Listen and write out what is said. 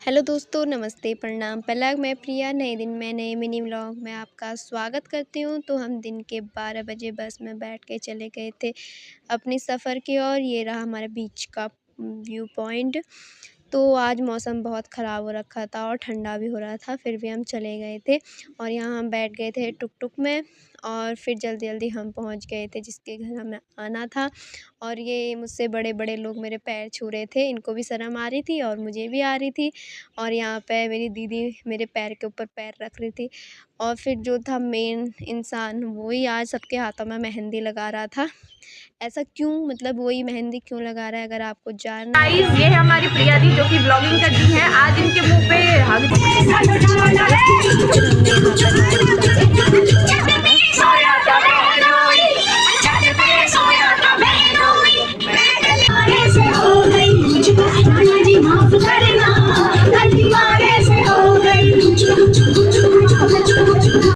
Hello दोस्तों, नमस्ते, प्रणाम। पहला मैं प्रिया, नए दिन में नए मिनी व्लॉग में आपका स्वागत करती हूँ। तो हम दिन के 12 बजे बस में बैठ के चले गए थे अपनी सफ़र की ओर। ये रहा हमारे बीच का व्यू पॉइंट। तो आज मौसम बहुत ख़राब हो रखा था और ठंडा भी हो रहा था, फिर भी हम चले गए थे और यहाँ हम बैठ गए थे टुक-टुक में और फिर जल्दी-जल्दी हम पहुँच गए थे जिसके घर हमें आना था। और ये मुझसे बड़े-बड़े लोग मेरे पैर छू रहे थे, इनको भी शर्म आ रही थी और मुझे भी आ रही थी। और यहाँ पे मेरी दीदी मेरे पैर के ऊपर पैर रख रही थी और फिर जो था मेन इंसान वही आज सबके हाथों में मेहंदी लगा रहा था। ऐसा क्यों, मतलब वही मेहंदी क्यों लगा रहा है, अगर आपको जानना है गाइस, ये है हमारी प्रिया दी जो कि ब्लॉगिंग करती हैं। आज इनके मुंह पे हग